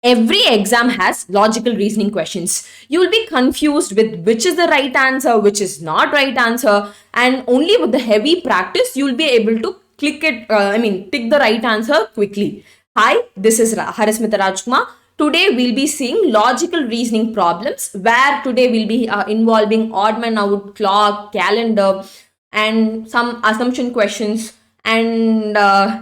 Every exam has logical reasoning questions. You will be confused with which is the right answer, which is not right answer, and only with the heavy practice you will be able to tick the right answer quickly. Hi, this is Harismita Rajkumar. Today we'll be seeing logical reasoning problems, where today we'll be involving odd man out, clock, calendar, and some assumption questions. And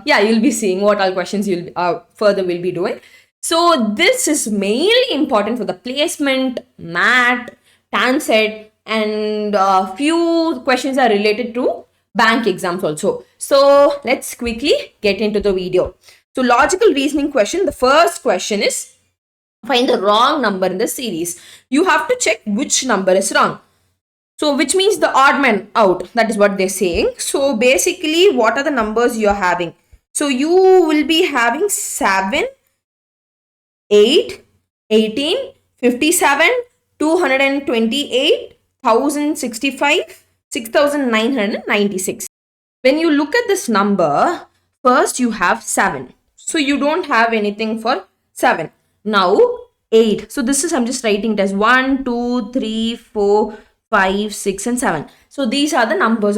you'll be seeing what all questions you'll further will be doing. So this is mainly important for the placement, MAT, TANCET, and few questions are related to bank exams also. So let's quickly get into the video. So logical reasoning question, the first question is find the wrong number in the series. You have to check which number is wrong. So which means the odd man out. That is what they're saying. So basically what are the numbers you're having? So you will be having 7, 8, 18, 57, 228, 1065, 6996. When you look at this number, first you have 7. So you don't have anything for 7. Now 8. So this is, I'm just writing it as 1, 2, 3, 4, 5, 6 and 7. So these are the numbers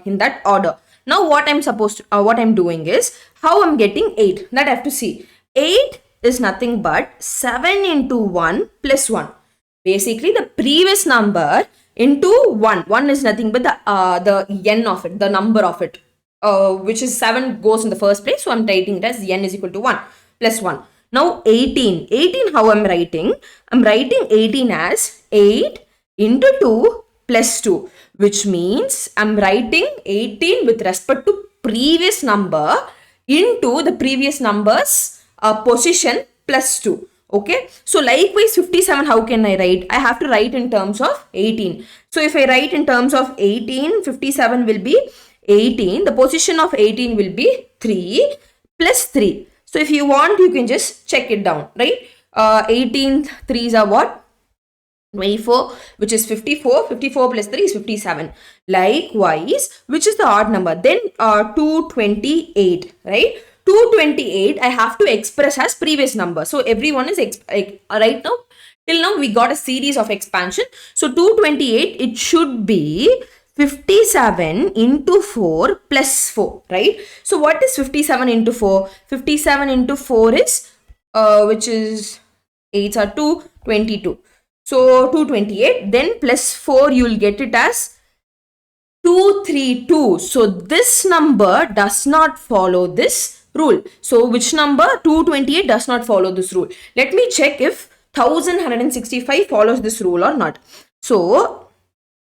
in that order. Now what I'm doing is, how I'm getting 8, that I have to see. 8 is nothing but 7 into 1 plus 1. Basically the previous number into 1. 1 is nothing but the n of it, the number of it, which is 7 goes in the first place. So I'm writing it as n is equal to 1 plus 1. Now 18. 18 how I'm writing? I'm writing 18 as 8 into 2 plus 2, which means I'm writing 18 with respect to previous number into the previous number's position plus 2. Okay, so likewise 57 how can I write? I have to write in terms of 18. So if I write in terms of 18, 57 will be 18. The position of 18 will be 3 plus 3. So if you want, you can just check it down, right? 18 3s are what? 24, which is 54. 54 plus 3 is 57. Likewise, which is the odd number? Then 228, right? 228 I have to express as previous number. So everyone is right now, till now we got a series of expansion. So 228, it should be 57 into 4 plus 4, right? So what is 57 into 4? 57 into 4 is, which is 8s are 2, 22. So 228, then plus 4 you will get it as 232. So this number does not follow this rule. So which number? 228 does not follow this rule. Let me check if 1165 follows this rule or not. So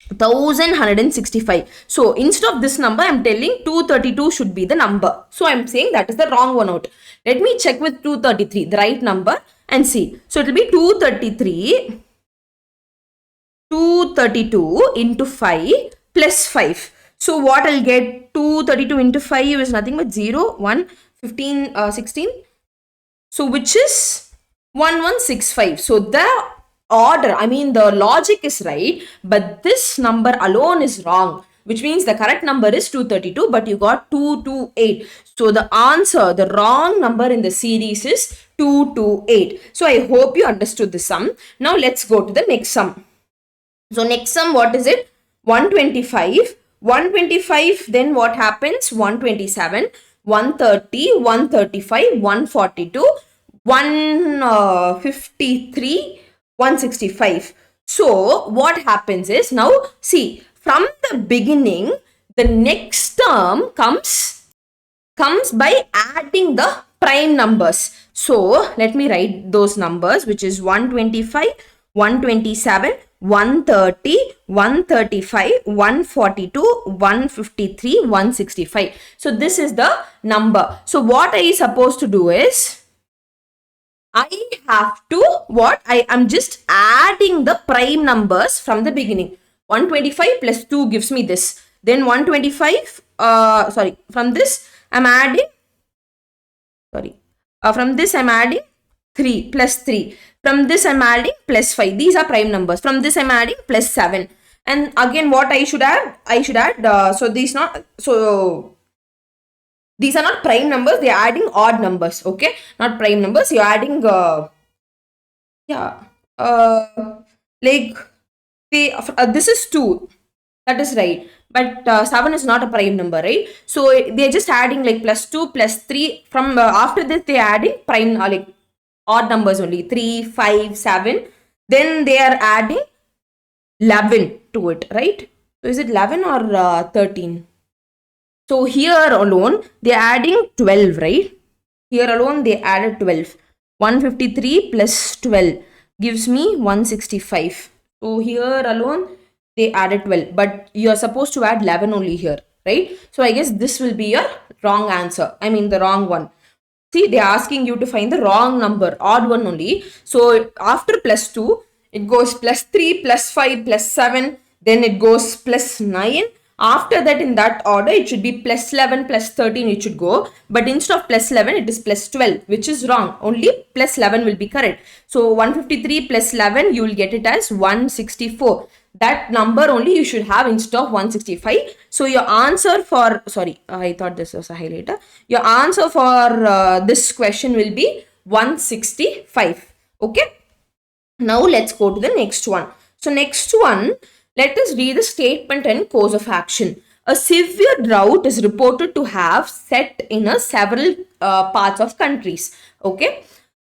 1165. So instead of this number, I'm telling 232 should be the number. So I'm saying that is the wrong one out. Let me check with 233, the right number, and see. So it will be 232 into 5 plus 5. So what I'll get? 232 into 5 is nothing but 0, 1, 15, 16. So which is 1165. So the order, the logic is right, but this number alone is wrong, which means the correct number is 232, but you got 228. So the answer, the wrong number in the series is 228. So I hope you understood the sum. Now let's go to the next sum. So next sum, what is it? 125. 125, then what happens? 127, 130, 135, 142, 153, 165. So what happens is, now see, from the beginning, the next term comes by adding the prime numbers. So let me write those numbers, which is 125, 127, 130, 135, 142, 153, 165. So this is the number. So what I supposed to do is, I have to I am just adding the prime numbers from the beginning. 125 plus 2 gives me this. Then 125, from this I'm adding, from this I'm adding 3 plus 3. From this I'm adding plus 5. These are prime numbers. From this I'm adding plus 7. And again what I should add? These are not prime numbers. They are adding odd numbers. Okay, not prime numbers. You're adding Yeah. Like this is 2. That is right. But 7 is not a prime number, right? So they're just adding like plus 2 plus 3. From after this, they're adding prime like odd numbers only, 3, 5, 7. Then they are adding 11 to it, right? So is it 11 or 13? So here alone, they're adding 12, right? Here alone, they added 12. 153 plus 12 gives me 165. So here alone, they added 12. But you're supposed to add 11 only here, right? So I guess this will be your wrong answer. I mean the wrong one. See, they're asking you to find the wrong number, odd one only. So after plus 2, it goes plus 3, plus 5, plus 7. Then it goes plus 9. After that, in that order, it should be plus 11, plus 13, it should go. But instead of plus 11, it is plus 12, which is wrong. Only plus 11 will be correct. So 153 plus 11, you will get it as 164. That number only you should have instead of 165. So your answer for, sorry, I thought this was a highlighter. Your answer for this question will be 165. Okay. Now let's go to the next one. So next one, let us read the statement and course of action. A severe drought is reported to have set in several parts of countries. Okay.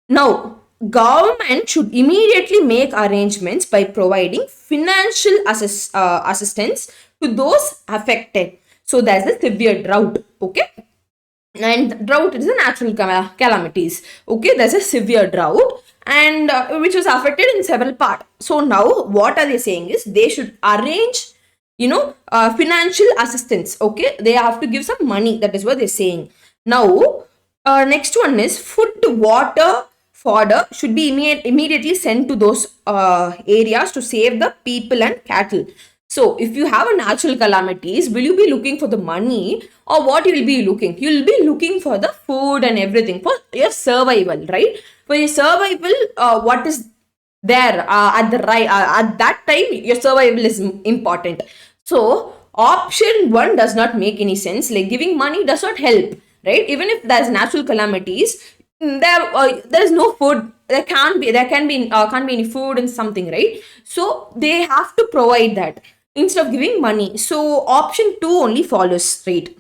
Now, government should immediately make arrangements by providing financial assistance to those affected. So that's the severe drought. Okay. And drought is a natural calamities. Okay, there's a severe drought and which was affected in several parts. So now what are they saying is they should arrange, financial assistance. Okay, they have to give some money. That is what they're saying. Now, next one is food, water, fodder should be immediately sent to those areas to save the people and cattle. So if you have a natural calamities, will you be looking for the money or what you will be looking? You will be looking for the food and everything for your survival, right? For your survival, what is there at that time, your survival is important. So option 1 does not make any sense. Like giving money does not help, right? Even if there's natural calamities, there is no food. There can't be any food and something, right? So they have to provide that instead of giving money. So option 2 only follows, right?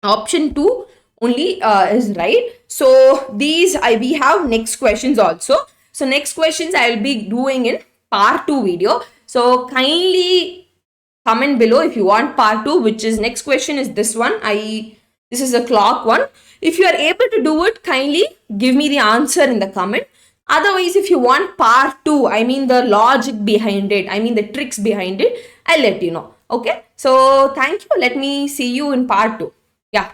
Option 2 only is right. So these we have next questions also. So next questions I will be doing in part 2 video. So kindly comment below if you want part 2, which is next question is this one. This is a clock one. If you are able to do it, kindly give me the answer in the comment. Otherwise, if you want part 2, I mean the logic behind it, I mean the tricks behind it, I'll let you know. Okay. So thank you. Let me see you in part 2. Yeah.